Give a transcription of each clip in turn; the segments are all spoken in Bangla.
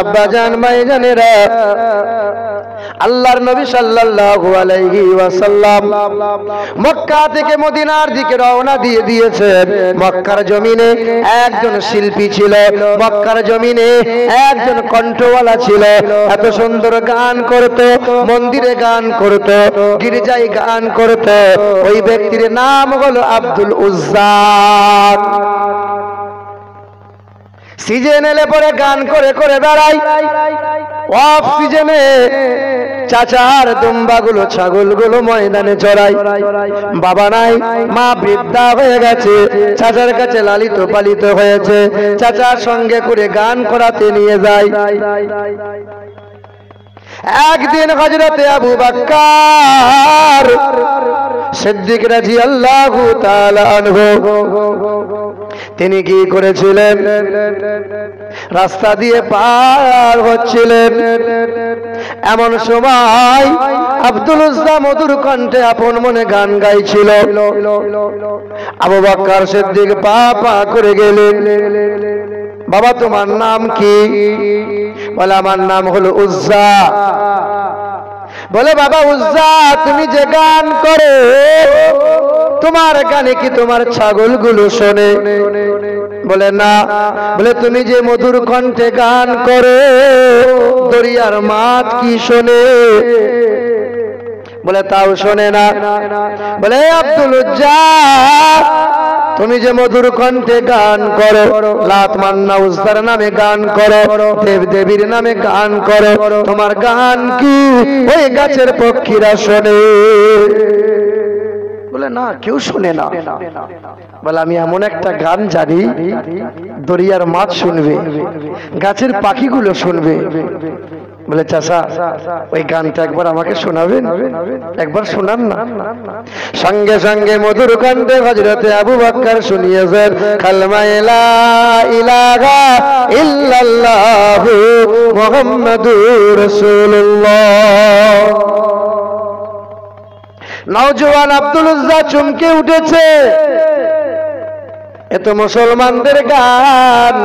আব্বাজান ভাইজানেরা, আল্লাহর নবী সাল্লাল্লাহু আলাইহি ওয়াসাল্লাম মক্কা থেকে মদিনার দিকে রওনা দিয়ে দিয়েছেন। মক্কার জমিনে একজন শিল্পী ছিল, মক্কার জমিনে একজন কণ্ঠওয়ালা ছিল। এত সুন্দর গান করত, মন্দিরে গান করত, গির্জায় গান করত। ওই ব্যক্তির নাম হলো আব্দুল উজ্জা। সিজন এলে পরে গান করে করে বেড়াই। অফ সিজনে চাচার দুম্বাগুলো, ছাগলগুলো ময়দানে চড়াই। বাবা নাই, মা বৃদ্ধা হয়ে গেছে, চাচার কাছে লালিত পালিত হয়েছে। চাচার সঙ্গে করে গান করাতে নিয়ে যায়। একদিন হযরতে আবু বকর সিদ্দিক রাদিয়াল্লাহু তাআলা আনহু তিনি কি করেছিলেন, রাস্তা দিয়ে পার হচ্ছিলেন। এমন সময় আব্দুল উজ্জা মধুর কণ্ঠে আপন মনে গান গাইছিল। আবু বকর সিদ্দিক পা পা করে গেলেন। বাবা তোমার নাম কি? বলে আমার নাম হলো উজ্জা। বলে বাবা উজ্জা, তুমি যে গান করো, তোমার গানে কি তোমার ছাগলগুলো শোনে? বলে না। বলে তুমি যে মধুর কণ্ঠে গান করো, দরিয়ার মাছ কি শোনে? বলে তাও শোনে না। বলে আব্দুল উজ্জা, তুমি যে মধুর কণ্ঠে গান করো, লাত মান্না উজ্জার নামে গান করো, দেব দেবীর নামে গান করো, তোমার গান কি ওই গাছের পক্ষীরা শোনে? বলে না, কেউ শোনে না। বলে আমি এমন একটা গান জানি, দরিয়ার মাছ শুনবে, গাছের পাখিগুলো শুনবে। বলে চাচা, ওই গানটা একবার আমাকে শোনাবেন? একবার শোনান না। সঙ্গে সঙ্গে মধুর কণ্ঠে হযরতে আবু বকর শুনিয়েছেন কালেমা লা ইলাহা ইল্লাল্লাহু মুহাম্মাদুর রাসূলুল্লাহ। নওজোয়ান আব্দুল উজ্জা চমকে উঠেছে। এ তো মুসলমানদের গান,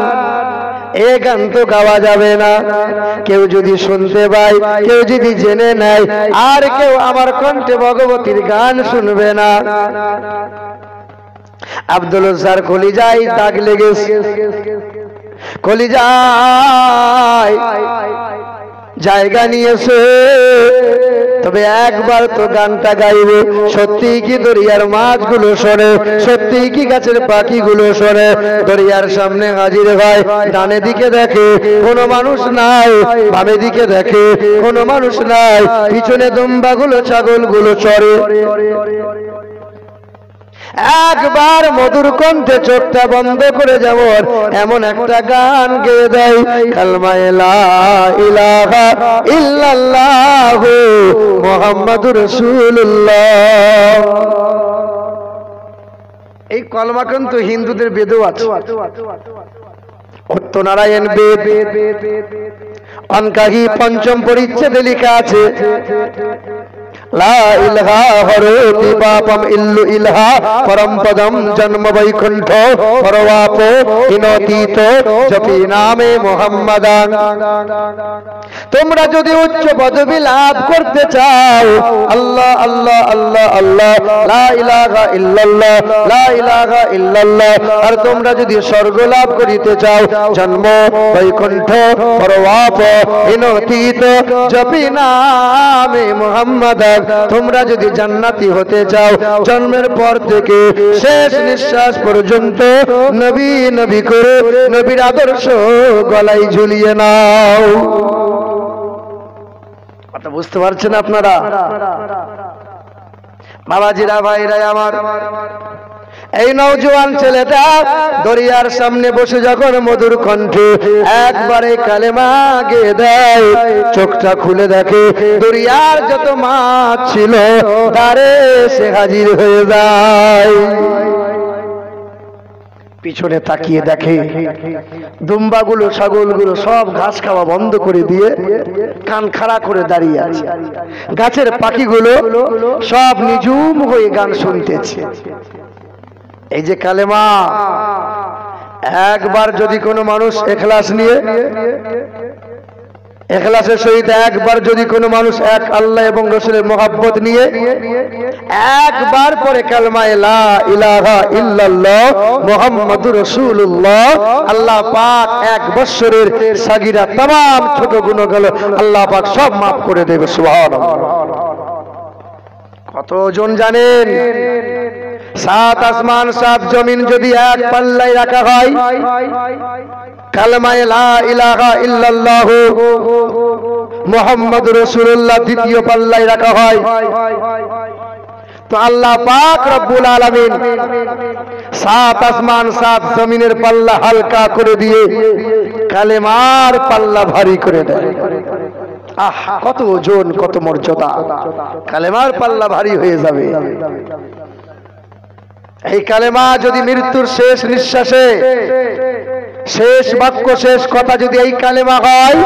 এ গান তো গাওয়া যাবে না। কেউ যদি শুনতে পায়, কেউ যদি জেনে নেয়, আর কেউ আমার কণ্ঠে ভগবতীর গান শুনবে না। আব্দুল উজ্জার কলিজায় দাগ লেগেছে, কলিজায় জায়গা নিয়েছে। তবে একবার তো গানটা গাইবে। সত্যি কি দরিয়ার মাছগুলো শোনে? সত্যি কি গাছের পাখিগুলো শোনে? দরিয়ার সামনে হাজির হয়, ডানে দিকে দেখে কোনো মানুষ নাই, বামে দিকে দেখে কোনো মানুষ নাই, পিছনে দুম্বাগুলো ছাগলগুলো চড়ে। একবার মধুর কণ্ঠে চোখটা বন্ধ করে যেমন এমন একটা গান গেয়ে দেয়, কালেমা লা ইলাহা ইল্লাল্লাহু মুহাম্মাদুর রাসূলুল্লাহ। এই কলমা কিন্তু হিন্দুদের বেদেও আছে। সত্যনারায়ণ বেদ অনকাহি পঞ্চম পরিচ্ছেদে লেখা আছে, লা ইলাহা হরতি পাপম ইল্লু ইলাহা পরম পদম জন্ম বৈকুণ্ঠ পরবাপ ইনতীত জপি নামে মুহাম্মাদান। তোমরা যদি উচ্চ পদবী লাভ করতে চাও, আল্লাহ আল্লাহ আল্লাহ আল্লাহ, লা ইলাহা ইল্লাল্লাহ লা ইলাহা ইল্লাল্লাহ। আর তোমরা যদি স্বর্গ লাভ করিতে চাও, জন্ম বৈকুণ্ঠ পরবাপ ইনতীত জপি নামে মুহাম্মাদান। তোমরা যদি জান্নাতি হতে চাও, জন্মের পর থেকে শেষ নিঃশ্বাস পর্যন্ত নবী নবী করে নবীর আদর্শ গলায় ঝুলিয়ে নাও। কথা বুঝতে পারছেন আপনারা? বাবাজিরা, ভাইরা আমার, এই নওজোয়ান ছেলেটা দরিয়ার সামনে বসে যখন মধুর কণ্ঠে একবারে কালেমা গেয়ে দেয়, চোখটা খুলে দেখে দরিয়ার যত মাছ ছিল তারে সে হাজির হয়ে যায়। পিছনে তাকিয়ে দেখে দুম্বাগুলো, ছাগলগুলো সব ঘাস খাওয়া বন্ধ করে দিয়ে কান খাড়া করে দাঁড়িয়ে আছে। গাছের পাখিগুলো সব নিঝুম হয়ে গান শুনতেছে। এই যে কালেমা, একবার যদি কোনো মানুষ ইখলাস নিয়ে ইখলাসের সহিত একবার যদি কোনো মানুষ এক আল্লাহ এবং রাসূলের মহব্বত নিয়ে একবার পরে কালেমা লা ইলাহা ইল্লাল্লাহ মুহাম্মাদুর রাসূলুল্লাহ, আল্লাহ পাক এক বছরের সাগীরা तमाम ছোট গুনাহগুলো আল্লাহ পাক সব maaf করে দেবে। সুবহানাল্লাহ। কতজন জানেন? 7 আসমান 7 জমিন যদি এক পাল্লায় রাখা হয়, কালেমা লা ইলাহা ইল্লাল্লাহ মুহাম্মাদুর রাসূলুল্লাহ দ্বিতীয় পাল্লায় রাখা হয়, তো আল্লাহ পাক রব্বুল আলামিন 7 আসমান 7 জমিনের পাল্লা হালকা করে দিয়ে কালেমার পাল্লা ভারী করে দেয়। আহ, কত ওজন, কত মর্যাদা! কালেমার পাল্লা ভারী হয়ে যাবে। এই কালেমা যদি মৃত্যুর শেষ নিঃশ্বাসে শেষ বাক্য শেষ কথা যদি এই কালেমা হয়,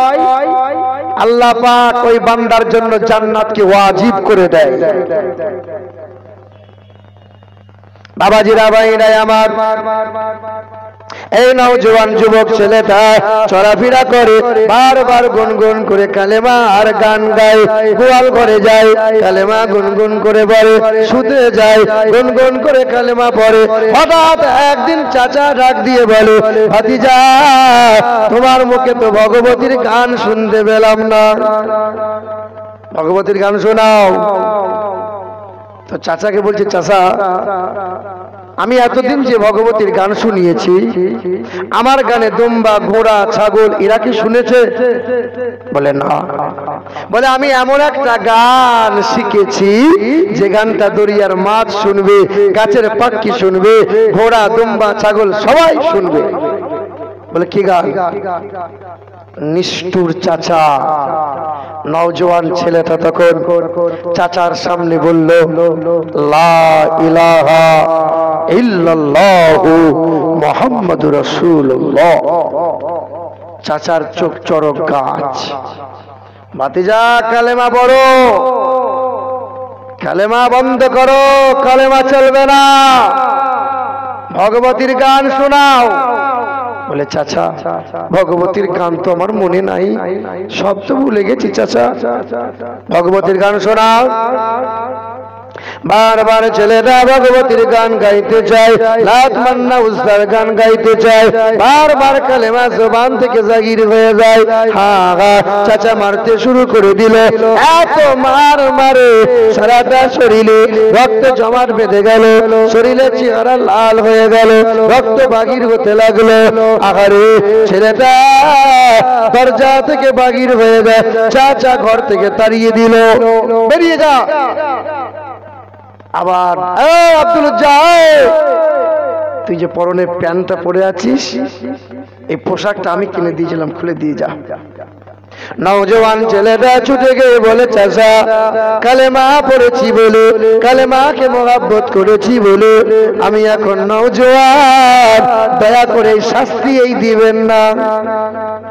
আল্লাহ পাক ওই বান্দার জন্য জান্নাতকে ওয়াজিব করে দেয়। বাবাজিরা, ভাইরাই আমার, এই নওজোয়ান যুবক ছেলেটা চলাফেরা করে, বারবার গুনগুন করে কালেমা আর গান গায়, গোয়াল ঘরে যায় কালেমা গুনগুন করে পড়ে, শুতে যায় গুনগুন করে কালেমা পড়ে। হঠাৎ একদিন চাচা ডাক দিয়ে বলে, ভাতিজা, তোমার মুখে তো ভগবতীর গান শুনতে পেলাম না, ভগবতীর গান শোনাও। তো চাচাকে বলছে, চাচা, আমি এতদিন যে ভগবতীর গান শুনিয়েছি, আমার গানে দুম্বা ঘোড়া ছাগল এরা কি শুনেছে? বলে না। বলে, আমি এমন একটা গান শিখেছি যে গানটা দরিয়ার মাছ শুনবে, গাছের পাখি শুনবে, ঘোড়া দুম্বা ছাগল সবাই শুনবে। বলে, কি গান? নিষ্ঠুর চাচা। নওজোয়ান ছেলেটা তখন চাচার সামনে বলল, লা ইলাহা ইল্লাল্লাহু মুহাম্মাদুর রাসূলুল্লাহ। চাচার চোখ চড়ক গাছ। ভাতিজা, কালেমা পড়ো, কালেমা বন্ধ করো, কালেমা চলবে না, ভগবতীর গান শোনাও। বলে, চাচা, ভগবতীর গান তো আমার মনে নাই, সব তো ভুলে গেছি চাচা, ভগবতীর গান শোনাও। বারবার ছেলেটা ভগবতীর গান গাইতে চায়, লাত মান্না উস্তার গান গাইতে চায়, বারবার কালেমা জবান থেকে জাগির হয়ে যায়। চাচা মারতে শুরু করে দিল, এত মার মারে সারাটা শরীরে রক্ত জমাট বেঁধে গেল, শরীরে চেহারা লাল হয়ে গেল, রক্ত বাগির হতে লাগলো। আহারে, ছেলেটা দরজা থেকে বাগির হয়ে যায়, চাচা ঘর থেকে তাড়িয়ে দিল, বেরিয়ে যা। আবার, আব্দুল্লাহ, তুই যে পরনে প্যান্টটা পরে আছিস, এই পোশাকটা আমি কিনে দিয়েছিলাম, খুলে দিয়ে যা। নওজোয়ান ছেলেটা ছুটে গিয়ে বলে, চাচা, কালেমা পড়েছি বলে, কালেমাকে মহব্বত করেছি বলে আমি এখন নওজোয়ান, দয়া করে শাস্তি এই দিবেন না,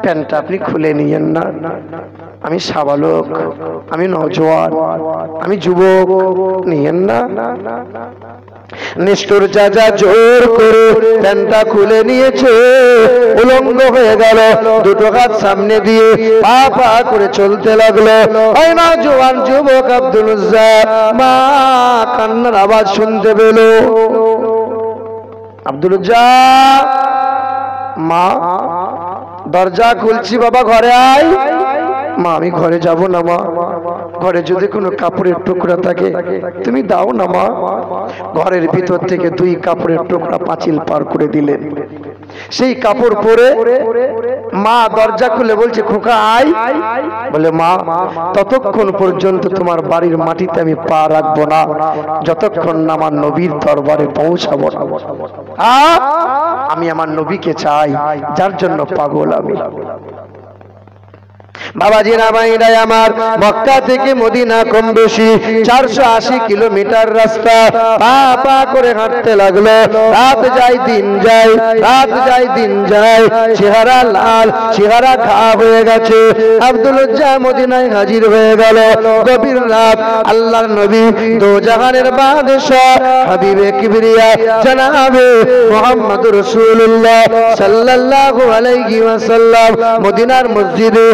প্যান্টটা আপনি খুলে নিয়েন না, আমি সাবালক, আমি নওজোয়ান, আমি যুবক, নিয়েন না। নিষ্ঠুর চাচা জোর করে প্যান্টটা খুলে নিয়েছে, উলঙ্গ হয়ে গেল, দুটো হাত সামনে দিয়ে পা পা করে চলতে লাগলো। ওই নওজোয়ান যুবক আব্দুল্লাহ মা কান্নার আওয়াজ শুনতে পেল। আব্দুল্লাহ, মা, দরজা খুলছি বাবা, ঘরে আয়। মা, আমি ঘরে যাব না মা, ঘরে যদি কোনো কাপড়ের টুকরা থাকে তুমি দাও না মা। ঘরের ভিতর থেকে 2 কাপড়ের টুকরা পাঁচিল পার করে দিলেন। সেই কাপড় পরে মা দরজা খুলে বলছে, খোকা আয়। বলে, মা, ততক্ষণ পর্যন্ত তোমার বাড়ির মাটিতে আমি পা রাখবো না যতক্ষণ না আমার নবীর দরবারে পৌঁছাবো না। আমি আমার নবীকে চাই, যার জন্য পাগল আমি। বাবাজিরা, ভাইরাই আমার, মক্কা থেকে মদিনা কম বেশি 480 কিলোমিটার রাস্তা, পা পা করে হাঁটতে লাগলো। রাত যায় দিন যায়, রাত যায় দিন যায়, চেহারা লাল, চেহারা ঘা হয়ে গেছে। আব্দুল্লাহ মদিনায় হাজির হয়ে গেল। গভীর রাত, আল্লাহর নবী দো জাহানের বাদশাহ হাবিবে কিবরিয়া জনাবে মুহাম্মদুর রাসূলুল্লাহ সাল্লাল্লাহু আলাইহি ওয়াসাল্লাম মদিনার মসজিদে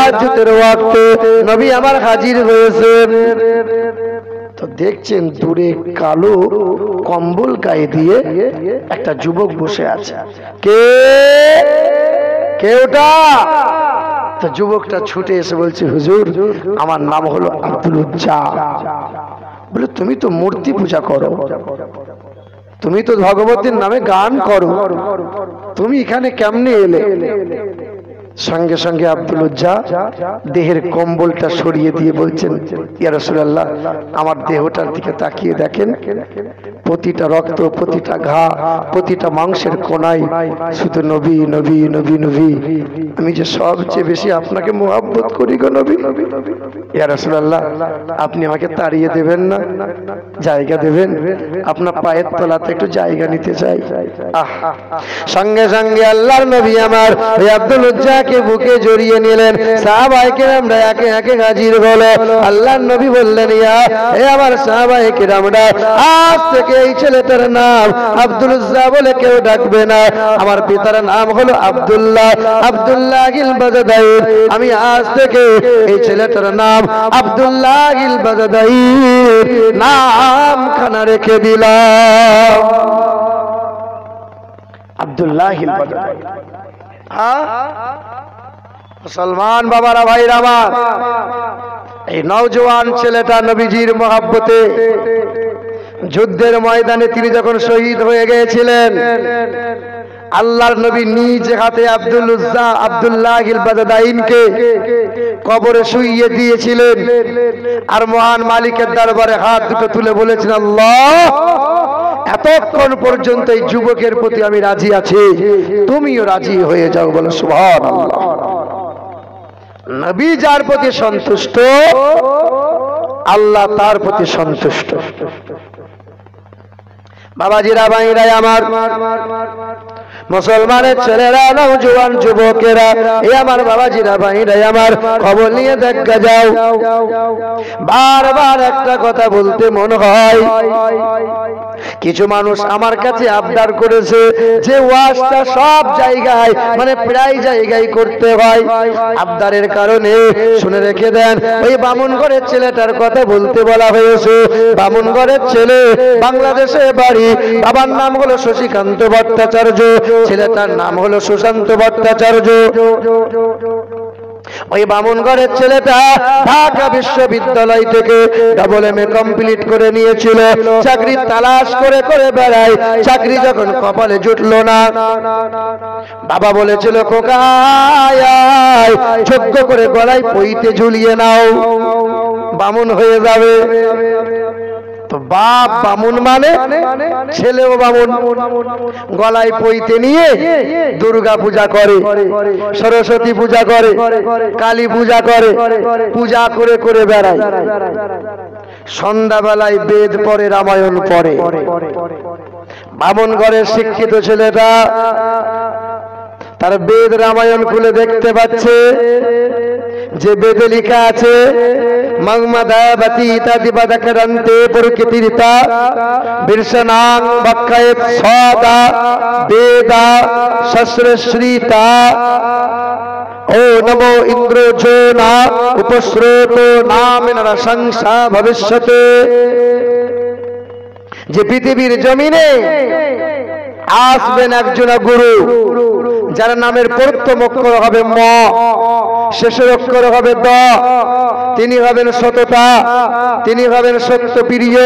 তাহাজ্জুদের ওয়াক্তে নবী আমার হাজির হয়েছেন। তো দেখছেন দূরে কালো কম্বল গায়ে দিয়ে একটা যুবক বসে আছে। কে কে ওটা? তো যুবকটা ছুটে এসে বলছে, হুজুর আমার নাম হলো আব্দুল উজ্জা। বলে তুমি তো মূর্তি পূজা করো, তুমি তো ভগবতীর নামে গান করো, তুমি এখানে কেমনে এলে? সঙ্গে সঙ্গে আব্দুল উজ্জা দেহের কম্বলটা সরিয়ে দিয়ে বলছেন, ইয়া রাসূলুল্লাহ আমার দেহটার দিকে তাকিয়ে দেখেন, প্রতিটা রক্ত, প্রতিটা ঘা, প্রতিটা মাংসের কোনায় শুধু নবী নবী নবী নবী। আমি যে সবচেয়ে বেশি আপনাকে মোহাব্বত করি গো নবী। ইয়া রাসূলুল্লাহ আপনি আমাকে তাড়িয়ে দেবেন না, জায়গা দেবেন? আপনার পায়ের তলাতে একটু জায়গা নিতে চাই। সঙ্গে সঙ্গে আল্লাহর নবী আমার ওই আব্দুল উজ্জাকে বুকে জড়িয়ে নিলেন। সাহাবায়ে কেরামরা একে একে হাজির হলো। আল্লাহর নবী বললেন, ইয়া হে আমার সাহাবায়ে কেরামরা, আজ থেকে এই ছেলেটার নাম আব্দুল উজ্জা বলে কেউ ডাকবে না। আমার পিতার নাম হলো আব্দুল্লাহ, আব্দুল্লাহ ইল বাগদায়ী। আমি আজ থেকে এই ছেলেটার নাম আব্দুল্লাহ ইল বাগদায়ী নাম খানা রেখে দিলাম, আব্দুল্লাহ ইল বাগদায়ী। মুসলমান বাবারা, ভাইরা আমার, এই নওজোয়ান ছেলেটা নবীজির মহব্বতে যুদ্ধের ময়দানে তিনি যখন শহীদ হয়ে গিয়েছিলেন, আল্লাহর নবী নিজ হাতে আব্দুল উজ্জা আব্দুল্লাহ ইল বাগদায়ীকে কবরে শুইয়ে দিয়েছিলেন। আর মহান মালিকের দরবারে হাত দুটো তুলে বলেছেন, আল্লাহ এতক্ষণ পর্যন্ত এই যুবকের প্রতি আমি রাজি আছি, তুমিও রাজি হয়ে যাও। বলো সুবহানাল্লাহ। নবী যার প্রতি সন্তুষ্ট, আল্লাহ তার প্রতি সন্তুষ্ট। বাবাজিরা, ভাইরা আমার, মুসলমানের ছেলেরা, নওজোয়ান যুবকেরা, এই আমার বাবাজিরা, ভাইরা আমার, খবর নিয়ে দেখা যাও। বারবার একটা কথা বলতে মন হয়। কিছু মানুষ আমার কাছে আবদার করেছে যে ওয়াজটা সব জায়গায়, মানে প্রায় জায়গায় করতে হয়। আবদারের কারণে শুনে রেখে দেন, ওই বামুনগড়ের ছেলেটার কথা বলতে বলা হয়েছে। বামুনগড়ের ছেলে, বাংলাদেশে বাড়ি, বাবার নাম হলো শশীকান্ত ভট্টাচার্য, ছেলেটার নাম হলো সুশান্ত ভট্টাচার্য। ওই বামুনগড়ের ছেলেটা ঢাকা বিশ্ববিদ্যালয় থেকে ডাবল এমএ কমপ্লিট করে নিয়েছিল। চাকরি তালাশ করে করে বেড়ায়, চাকরি যখন কপালে জুটলো না, বাবা বলেছিল, খোকা আয়, যোগ্য করে গলায় পইতে ঝুলিয়ে নাও, বামুন হয়ে যাবে। তো বাপ বামুন মানে ছেলেও বামুন। গলায় পইতে নিয়ে দুর্গা পূজা করে, সরস্বতী পূজা করে, কালী পূজা করে, পূজা করে করে বেড়ায়। সন্ধ্যাবেলায় বেদ পড়ে, রামায়ণ পড়ে। বামুন ঘরের শিক্ষিত ছেলেটা তার বেদ রামায়ণ খুলে দেখতে পাচ্ছে যে বেদে লেখা আছে, মগমদাবতী তদিবদকরন্তে প্রকৃতিরিতা বিরসনাং বক্ষয়েত সদা বেদা শস্ত্রশ্রীতা। ও নমো ইন্দ্রজোনা উপস্রোতো নামেন রসংসা ভবিষ্যতে। যে পৃথিবীর জমিনে আসবেন একজন গুরু, যার নামের প্রথম অক্ষর হবে ম, শেষের অক্ষর হবে দ। তিনি হবেন সততা, তিনি হবেন সত্যপ্রিয়,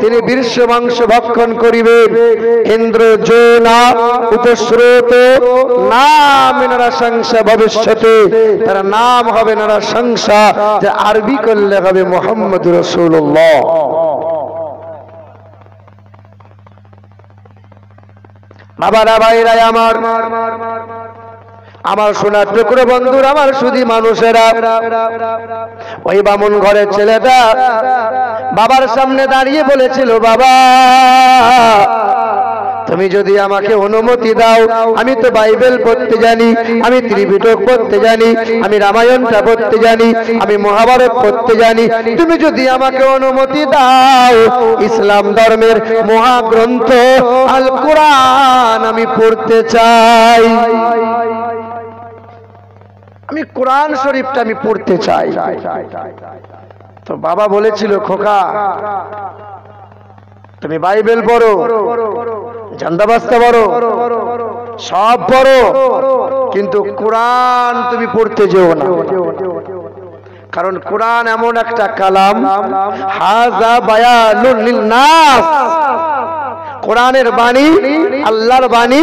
তিনি বীর্য মাংস ভক্ষণ করিবেন। ইন্দ্র জোনা উপস্রোত নাম নরসংসা ভবিষ্যতে, তার নাম হবে নরসংসা, যা আরবি করলে হবে মুহাম্মদ রাসূলুল্লাহ। বাবারা, ভাইরা আমার, আমার সোনার টুকরো বন্ধুরা, আমার শুধু মানুষেরা, ওই বামুন ঘরের ছেলেটা বাবার সামনে দাঁড়িয়ে বলেছিল, বাবা তুমি যদি আমাকে অনুমতি দাও, আমি তো বাইবেল পড়তে জানি, আমি ত্রিপিটক পড়তে জানি, আমি রামায়ণটা পড়তে জানি, আমি মহাভারত পড়তে জানি, তুমি যদি আমাকে অনুমতি দাও, ইসলাম ধর্মের মহাগ্রন্থ আল কোরআন আমি পড়তে চাই। আমি কোরআন শরীফটা আমি পড়তে চাই। তো বাবা বলেছিল, খোকা তুমি বাইবেল পড়ো, জান্দাবাস্তা পড়ো, সব পড়ো, কিন্তু কোরআন তুমি পড়তে যেও না। কারণ কোরআন এমন একটা কালাম, হাযা বায়ানুল লিন্নাস, কোরআনের বাণী, আল্লাহর বাণী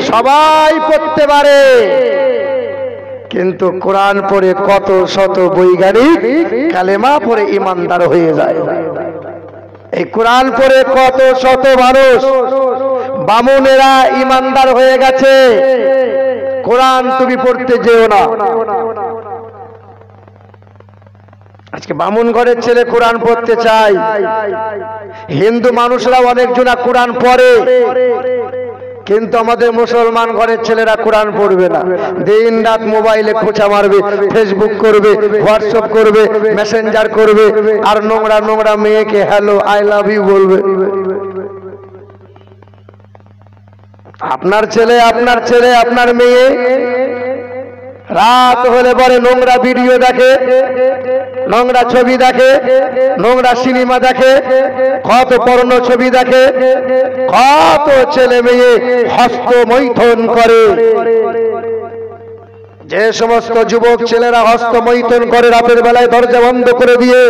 সবাই পড়তে পারে, কিন্তু কোরআন পড়ে কত শত বৈজ্ঞানিক কালেমা পড়ে ইমানদার হয়ে যায়। এই কোরআন পড়ে কত শত মানুষ বামুনেরা ইমানদার হয়ে গেছে। কোরআন তুমি পড়তে যেও না। আজকে বামুন ঘরের ছেলে কোরআন পড়তে চায়, হিন্দু মানুষরা অনেকজনা কোরআন পড়ে, কিন্তু আমাদের মুসলমান ঘরের ছেলেরা কোরআন পড়বে না। দিন রাত মোবাইলে খোঁচা মারবে, ফেসবুক করবে, হোয়াটসঅ্যাপ করবে, মেসেঞ্জার করবে, আর নোংরা নোংরা মেয়েকে হ্যালো আই লাভ ইউ বলবে। আপনার ছেলে আপনার মেয়ে রাত হলে পরে নোংরা ভিডিও দেখে, নোংরা ছবি দেখে, নোংরা সিনেমা দেখে, কত পর্ণ ছবি দেখে, কত ছেলে মেয়ে হস্তমৈথুন করে। যে সমস্ত যুবক ছেলেরা হস্তমৈথুন করে রাতের বেলায় দরজা বন্ধ করে দিয়ে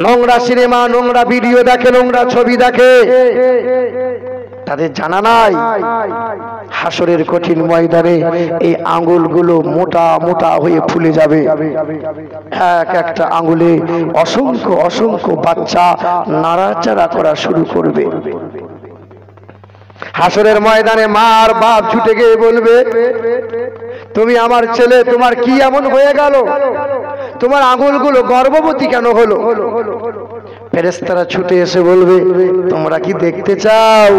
নোংরা সিনেমা, নোংরা ভিডিও দেখে, নোংরা ছবি দেখে, তাদের জানা নাই হাসরের কঠিন ময়দানে এই আঙ্গুলগুলো মোটা মোটা হয়ে ফুলে যাবে। এক একটা আঙ্গুলে অসংখ্য অসংখ্য বাচ্চা নাড়াচাড়া করা শুরু করবে। হাসরের ময়দানে মা আর বাপ ছুটে গিয়ে বলবে, তুমি আমার ছেলে, তোমার কি এমন হয়ে গেল? তোমার আঙ্গুলগুলো গর্ভবতী কেন হলো? ফেরেশতারা ছুটে এসে বলবে, তোমরা কি দেখতে চাও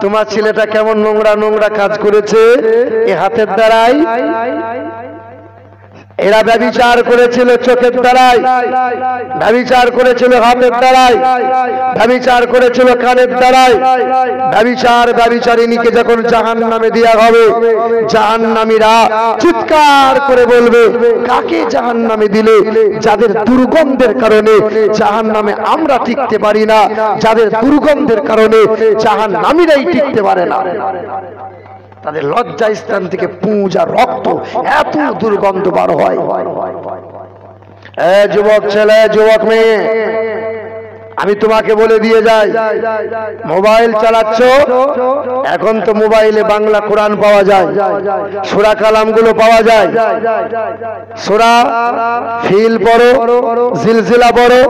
তোমার ছেলেটা কেমন নোংরা নোংরা কাজ করেছে এ হাতের দ্বারাই? এরা ব্যভিচার করেছিল চোখের দ্বারাই, ব্যভিচার করেছিল হাতের দ্বারাই, ব্যভিচার করেছিল কানের দ্বারাই। ব্যভিচারিণীকে যখন জাহান্নামে দেয়া হবে, জাহান্নামীরা চিৎকার করে বলবে, কাকে জাহান্নামে দিলে? যাদের দুর্গন্ধের কারণে জাহান্নামে আমরা টিকতে পারি না, যাদের দুর্গন্ধের কারণে জাহান্নামীরাই টিকতে পারে না। তাদের লজ্জা স্থান থেকে পুঁজ আর রক্ত এত দুর্গন্ধ বার হয়। যুবক ছেলে, যুবক মেয়ে, আমি তোমাকে বলে দিয়ে যাই, মোবাইল চালাচ্ছ, এখন তো মোবাইলে বাংলা কোরআন পাওয়া যায়, সূরা কালামগুলো পাওয়া যায়। সূরা ফিল পড়ো, জিলজিলা পড়ো,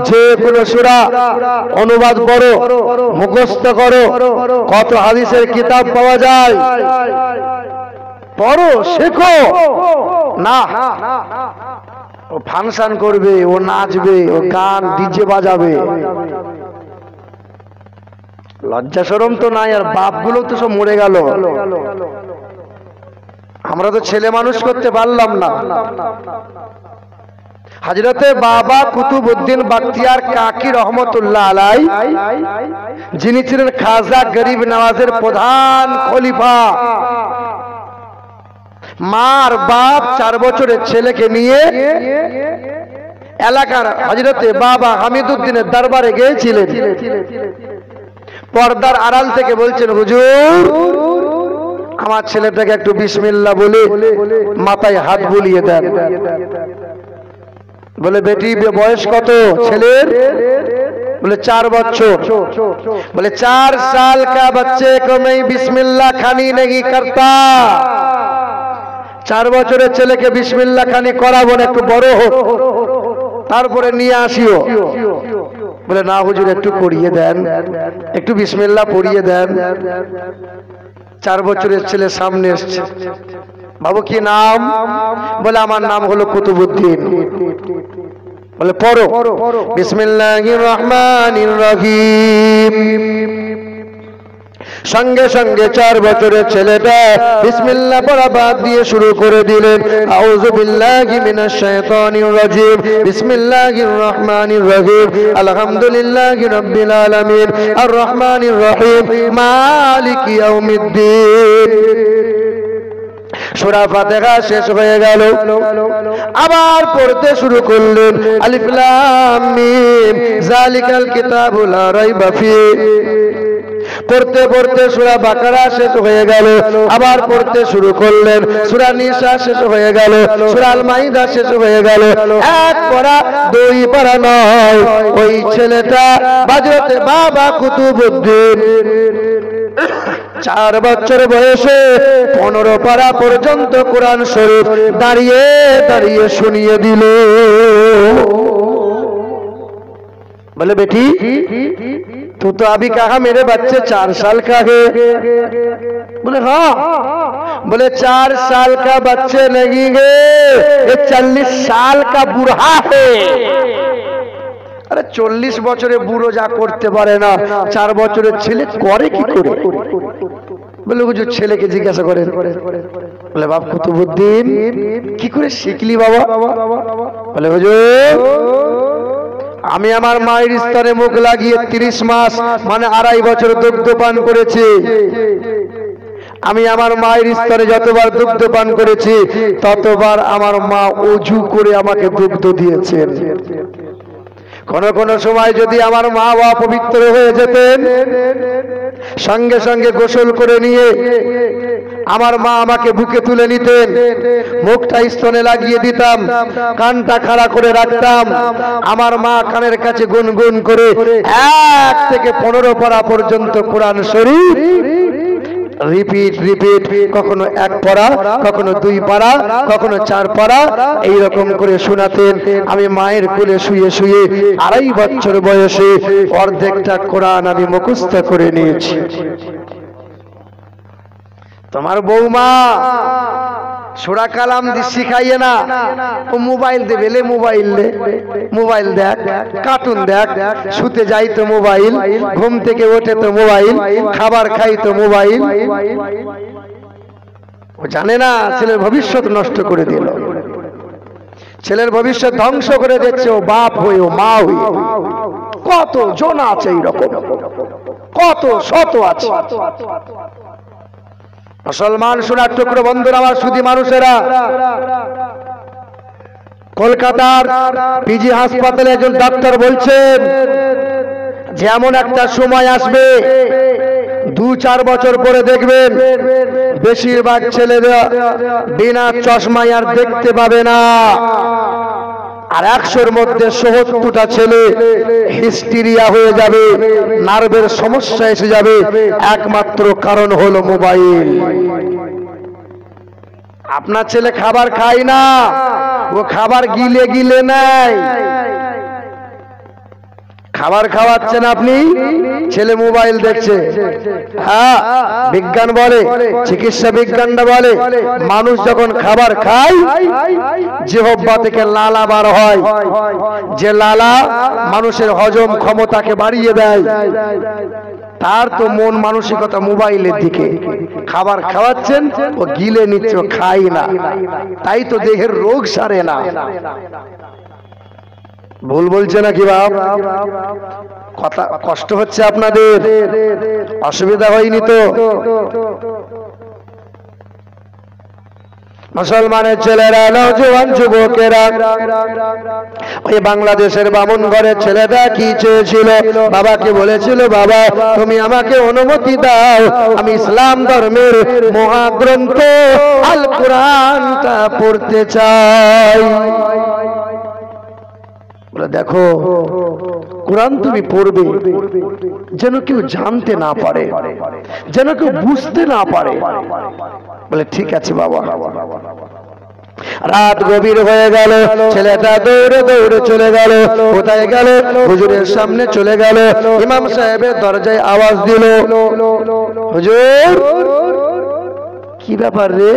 যে কোনো সূরা অনুবাদ পড়ো, মুখস্থ করো, কত হাদিসের কিতাব পাওয়া যায়, পড়ো, শেখো না। ও ফাংশন করবে, ও নাচবে, ও গান ডিজে বাজাবে, লজ্জা শরম তো নাই। আর বাপগুলো তো সব মরে গেল, আমরা তো ছেলে মানুষ করতে পারলাম না। হযরতে বাবা কুতুবউদ্দিন বখতিয়ার কাকি রহমতুল্লাহ আলাই, যিনি ছিলেন খাজা গরিব নওয়াজের প্রধান খলিফা, মার বাপ 4 বছরের ছেলেকে নিয়ে এলাকার হযরতে বাবা হামিদউদ্দিনের দরবারে গিয়েছিলেন। পর্দার আড়াল থেকে বলছেন, হুজুর আমার ছেলেটাকে একটু বিসমিল্লাহ বলে মাথায় হাত বুলিয়ে দেন। বলে, বেটি বয়স কত ছেলের? बोले 4 बच्चों, बोले 4 साल का बच्चे को मैं बिस्मिल्लाह खानी नहीं करता। 4 বছরের ছেলেকে বিসমিল্লাহ খানি করাবো না, একটু বড় হোক তারপরে নিয়ে আসিও। বলে, না হুজুর একটু করিয়ে দেন, একটু বিসমিল্লাহ পড়িয়ে দেন। 4 বছরের ছেলে সামনে এসেছে। বাবু কি নাম? বলে, আমার নাম হলো কুতুবউদ্দিন। বলে, পড়ো। বিসমিল্লাহির রহমানির রহিম। সঙ্গে সঙ্গে 4 বছরের ছেলেটা বিসমিল্লাহ পড়া বাদ দিয়ে শুরু করে দিলেন, আউযু বিল্লাহি মিনাশ শাইতানির রাজিম, বিসমিল্লাহির রহমানির রহিম, আলহামদুলিল্লাহি রাব্বিল আলামিন, আর রহমানির রহিম, মালিকি ইয়াউমিদ্দিন। সূরা ফাতিহা শেষ হয়ে গেল, আবার পড়তে শুরু করলেন আলিফ লাম মিম যালিকাল কিতাবু লা রাইবা ফিহি। পড়তে পড়তে সূরা বাকারা শেষ হয়ে গেল, আবার পড়তে শুরু করলেন সূরা নিসা শেষ হয়ে গেল, সূরা আল মাইদা শেষ হয়ে গেল। এক পড়া দুই পড়া নয়, ওই ছেলেটা হযরত বাবা কুতুবউদ্দিন 4 বছর বয়সে 15 পারা পর্যন্ত কোরআন শরীফ দাঁড়িয়ে দাঁড়িয়ে শুনিয়ে দিল। बोले बेटी तू तो अभी कहा मेरे बच्चे 4 साल का है? बोले हाँ। बोले 4 साल का बच्चे नहीं है, ये 40 साल का बूढ़ा है। अरे 40 বছরে বুড়ো যা করতে পারে না 4 বছরের ছেলে করে কি করে? বলে হুজুর ছেলেকে জিজ্ঞাসা করেন। বলে বাপ কুতুবউদ্দিন কি করে শিখলি বাবা? বলে হুজুর আমি আমার মায়ের স্তরে মুখ লাগিয়ে 30 মাস মানে 2.5 বছর দুগ্ধ পান করেছি। আমি আমার মায়ের স্তরে যতবার দুগ্ধ পান করেছি ততবার আমার মা ওযু করে আমাকে দুগ্ধ দিয়েছেন। কোন কোন সময় যদি আমার মা অপবিত্র হয়ে যেতেন সঙ্গে সঙ্গে গোসল করে নিয়ে আমার মা আমাকে বুকে তুলে নিতেন, মুখটা স্তনে লাগিয়ে দিতাম, কানটা খাড়া করে রাখতাম। আমার মা কানের কাছে গুনগুন করে 1 থেকে 15 পারা পর্যন্ত কোরআন শরীফ রিপিট রিপিট, কখনো 1 পারা, কখনো 2 পারা, কখনো 4 পারা, এইরকম করে শোনাতেন। আমি মায়ের কোলে শুয়ে শুয়ে 2.5 বছর বয়সে অর্ধেকটা কোরআন আমি মুখস্থ করে নিয়েছি। তোমার বৌমা সূরা কালাম শিখাইয়ে না, ও মোবাইল দেবে, লে মোবাইল লে, মোবাইল দেখ, কার্টুন দেখ, শুতে যাই তো মোবাইল, ঘুম থেকে ওঠে তো মোবাইল, খাবার খাই তো মোবাইল। ও জানে না ছেলের ভবিষ্যৎ নষ্ট করে দিল, ছেলের ভবিষ্যৎ ধ্বংস করে দিচ্ছে। ও বাপ হয়ে, ও মা হয়ে কত জন আছে এইরকম, কত শত আছে। মুসলমান সোনার টুকরো বন্ধুরা আমার, সুধী মানুষেরা, কলকাতার পিজি হাসপাতালে একজন ডাক্তার বলছেন যে এমন একটা সময় আসবে 2-4 বছর পরে দেখবেন বেশিরভাগ ছেলেরা বিনা চশমায় আর দেখতে পাবে না, আর 100-র মধ্যে 70টা ছেলে হিস্টেরিয়া হয়ে যাবে, নার্ভের সমস্যা এসে যাবে। একমাত্র কারণ হলো মোবাইল। আপনার ছেলে খাবার খায় না, ও খাবার গিলে গিলে নেয়। খাবার খাওয়াচ্ছেন আপনি, ছেলে মোবাইল দেখছে। হ্যাঁ, বিজ্ঞান বলে, চিকিৎসা বিজ্ঞানটা বলে মানুষ যখন খাবার খায় জিহ্বা থেকে লালা বার হয়, যে লালা মানুষের হজম ক্ষমতাকে বাড়িয়ে দেয়। তার তো মন মানসিকতা মোবাইলের দিকে। খাবার খাওয়াচ্ছেন, ও গিলে নিচ্ছে, ও খায় না, তাই তো দেহের রোগ সারে না। ভুল বলছে নাকি বাপ? কথা কষ্ট হচ্ছে আপনাদের? অসুবিধা হয়নি তো? মুসলমানের ছেলেরা, নওজোয়ান যুবকেরা, ওই বাংলাদেশের বামুন ঘরের ছেলেটা কি চেয়েছিল? বাবাকে বলেছিল, বাবা তুমি আমাকে অনুমতি দাও, আমি ইসলাম ধর্মের মহাগ্রন্থ আল কোরআনটা পড়তে চাই। দেখো কোরআন তুমি পড়বে যেন কেউ জানতে না পারে, যেন কেউ বুঝতে না পারে। বলে ঠিক আছে বাবা। রাত গভীর হয়ে গেল, ছেলেটা দৌড়ে দৌড়ে চলে গেল। কোথায় গেল? হুজুরের সামনে চলে গেল। ইমাম সাহেবের দরজায় আওয়াজ দিল, হুজুর কি ব্যাপার রে?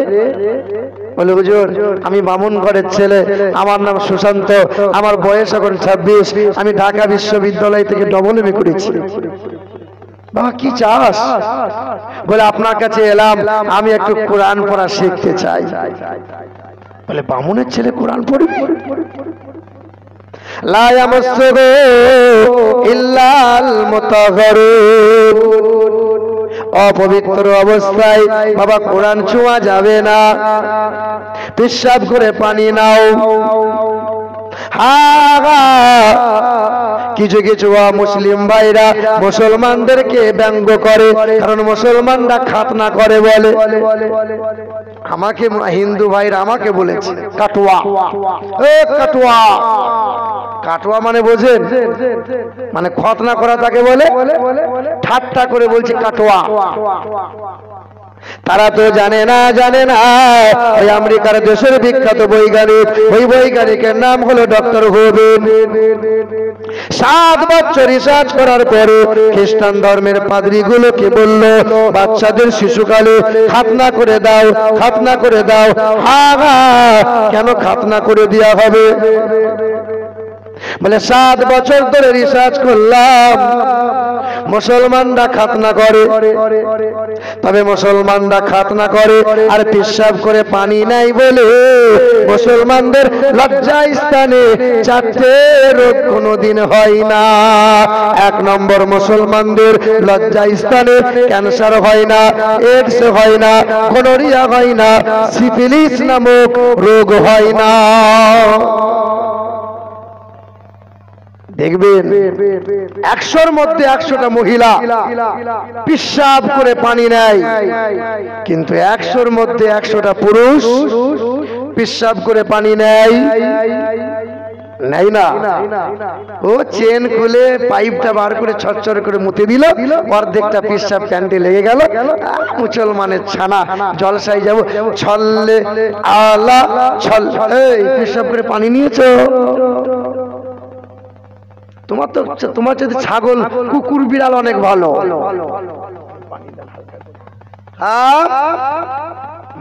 বলে হুজুর আমি বামুন ঘরের ছেলে, আমার নাম সুশান্ত, আমার বয়স এখন 26, আমি ঢাকা বিশ্ববিদ্যালয় থেকে ডবল-এমএ করেছি। বাবা কি চাস? বলে আপনার কাছে এলাম, আমি একটু কোরআন পড়া শিখতে চাই। বলে বামুনের ছেলে কোরআন পড়বে? লা ইয়ামাসসুহু ইল্লাল মুতাহহারুন, অপবিত্র অবস্থায় বাবা কোরআন ছোঁয়া যাবে না। পেশাব করে পানি নাও। কিছু কিছু মুসলিম ভাইরা মুসলমানদেরকে ব্যঙ্গ করে, কারণ মুসলমানরা খাতনা করে বলে। আমাকে হিন্দু ভাইরা আমাকে বলেছে কাটুয়া, কাটুয়া। কাটুয়া মানে বোঝেন? মানে খতনা করা তাকে বলে, ঠাট্টা করে বলছে কাটুয়া। তারা তো জানে না ওই আমেরিকার দেশের বিখ্যাত বৈজ্ঞানিক, ওই বৈজ্ঞানিকের নাম হলো ডক্টর হুবেন। 7 বছর রিসার্চ করার পরে খ্রিস্টান ধর্মের পাদ্রীগুলোকে বলল, বাচ্চাদের শিশুকালে খাতনা করে দাও, খাতনা করে দাও। কেন খাতনা করে দেওয়া হবে? বলে 7 বছর ধরে রিসার্চ করলাম, মুসলমানরা খাতনা করে, তবে মুসলমানরা খাতনা করে আর পেশাব করে পানি নাই বলে মুসলমানদের লজ্জা স্থানে 4টে রোগ কোনোদিন হয় না। 1 নম্বর, মুসলমানদের লজ্জা স্থানে ক্যান্সার হয় না, এইডস হয় না, গনোরিয়া হয় না, সিফিলিস নামক রোগ হয় না। দেখবেন 100-র মধ্যে 100টা মহিলা পেশাব করে পানি নেয়, কিন্তু 100-র মধ্যে 100টা পুরুষ পেশাব করে পানি নেয় নাই না। ও চেন খুলে পাইপটা বার করে ছটছট করে মুতে দিল, অর্ধেকটা পেশাব প্যান্টে লেগে গেল। মুসলমানের ছানা, জলসায় যাব, ছল্লে আলা ছল। এই পেশাব করে পানি নিয়েছো? তোমার যদি ছাগল, কুকুর, বিড়াল অনেক ভালো।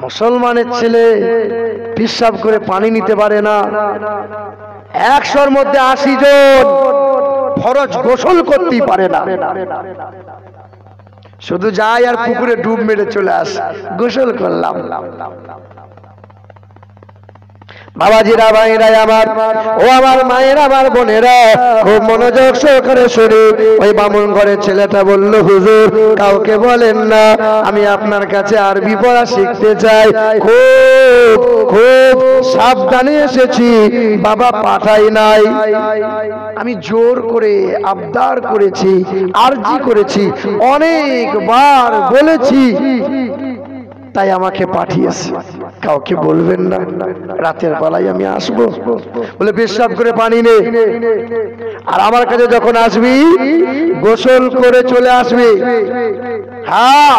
মুসলমানের ছেলে পেশাব করে পানি নিতে পারে না। 100-র মধ্যে 80 জন ফরজ গোসল করতেই পারে না, শুধু যায় আর পুকুরে ডুব মেরে চলে আসে, গোসল করলাম। বাবাজিরা, ভাইরা আমার, ও আমার মায়েরা, আমার বোনেরা, খুব মনোযোগ সহকারে শুনি। ওই বামুন ঘরের ছেলেটা বলল, হুজুর কাউকে বলেন না, আমি আপনার কাছে আরবি পড়া শিখতে চাই, খুব খুব সাবধানে এসেছি, বাবা পাঠাই নাই। আমি জোর করে আবদার করেছি, আরজি করেছি, অনেকবার বলেছি, তাই আমাকে পাঠিয়েছে। কাউকে বলবেন না, রাতের বেলায় আমি আসবো। বলে পেশাব করে পানি নে, আর আমার কাছে যখন আসবি গোসল করে চলে আসবি। হ্যাঁ,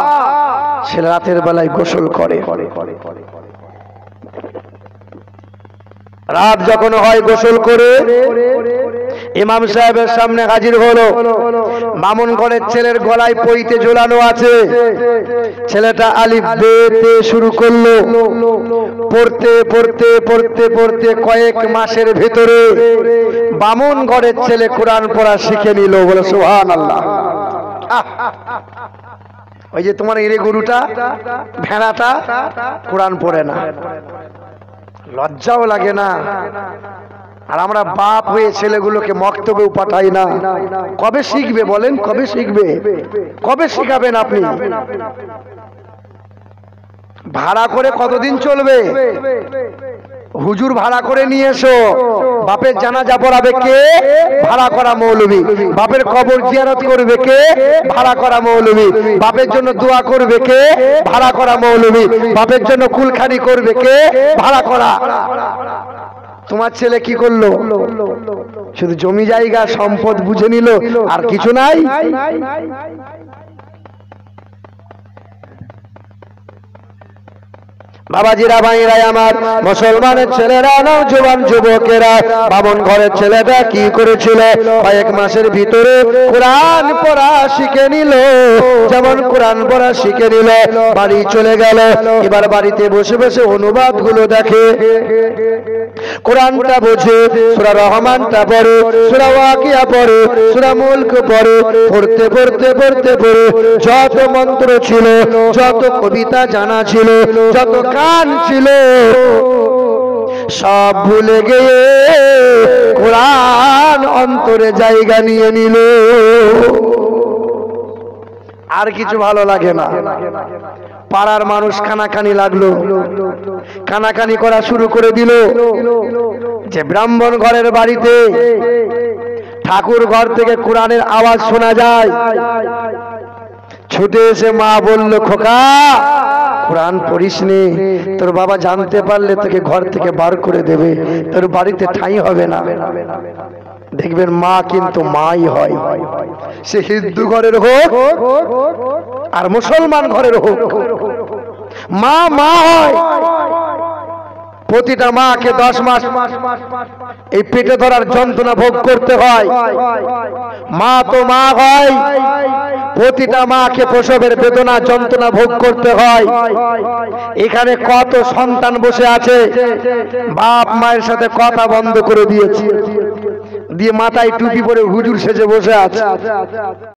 ছেলে রাতের বেলায় গোসল করে। রাত যখন হয় গোসল করে ইমাম সাহেবের সামনে হাজির হলো। মামুন ঘরের ছেলের গলায় পইতে ঝোলানো আছে। ছেলেটা আলিফ বে তে শুরু করলো, পড়তে পড়তে পড়তে পড়তে কয়েক মাসের ভিতরে বামুন ঘরের ছেলে কোরআন পড়া শিখে নিল। বলে সুবহানাল্লাহ। ওই যে তোমার এরে গরুটা, ভেড়াটা কোরআন পড়ে না, লজ্জাও লাগে না। আর আমরা বাপ হয়ে ছেলেগুলোকে মক্তবেও পাঠাই না। কবে শিখবে বলেন? কবে শিখবে? কবে শিখাবেন আপনি? ভাড়া করে কতদিন চলবে? হুজুর ভাড়া করে নিয়ে এসো। বাপের জানাজা পড়াবে কে? ভাড়া করা মৌলবী। বাপের কবর জিয়ারত করবে কে? ভাড়া করা মৌলবী। বাপের জন্য দোয়া করবে কে? ভাড়া করা মৌলবী। বাপের জন্য কুলখানি করবে কে? ভাড়া করা। তোমার ছেলে কি করলো? শুধু জমি জায়গা সম্পদ বুঝে নিল, আর কিছু নাই। বাবাজিরা, ভাইরা আমার, মুসলমানের ছেলেরা, নওজোয়ান যুবকেরা, বামুন ঘরের ছেলেটা কি করেছিল? কয়েক মাসের ভিতরে কোরআন পড়া শিখে নিল। যেমন কোরআন পড়া শিখে নিল, বাড়ি চলে গেল। এবার বাড়িতে বসে বসে অনুবাদ গুলো দেখে, কোরআনটা বোঝে, সূরা রহমানটা পড়ে, সূরা ওয়াকিয়া পড়ে, সূরা মুলক পড়ে। পড়তে পড়তে পড়তে পড়ে যত মন্ত্র ছিল, যত কবিতা জানা ছিল, যত গান ছিল, সব ভুলে গিয়ে কোরআন অন্তরে জায়গা নিয়ে নিল। আর কিছু ভালো লাগে না। পাড়ার মানুষ কানাকানি লাগলো, কানাকানি করা শুরু করে দিল যে ব্রাহ্মণ ঘরের বাড়িতে ঠাকুর ঘর থেকে কোরআনের আওয়াজ শোনা যায়। ছুটে এসে মা বলল, খোকা কোরআন পড়িস নে, তোর বাবা জানতে পারলে তোকে ঘর থেকে বার করে দেবে, তোর বাড়িতে ঠাঁই হবে না। দেখবেন মা কিন্তু মাই হয়, সে হিন্দু ঘরের হোক আর মুসলমান ঘরের হোক, মা মা হয়। প্রতিটা মাকে 10 মাস এই পেটে ধরার যন্ত্রণা ভোগ করতে হয়। মা তো মা হয়, প্রতিটা মাকে প্রসবের বেদনা যন্ত্রণা ভোগ করতে হয়। এখানে কত সন্তান বসে আছে, বাপ মায়ের সাথে কথা বন্ধ করে দিয়েছে, দিয়ে মাথায় টুপি পরে হুজুর সেজে বসে আছে।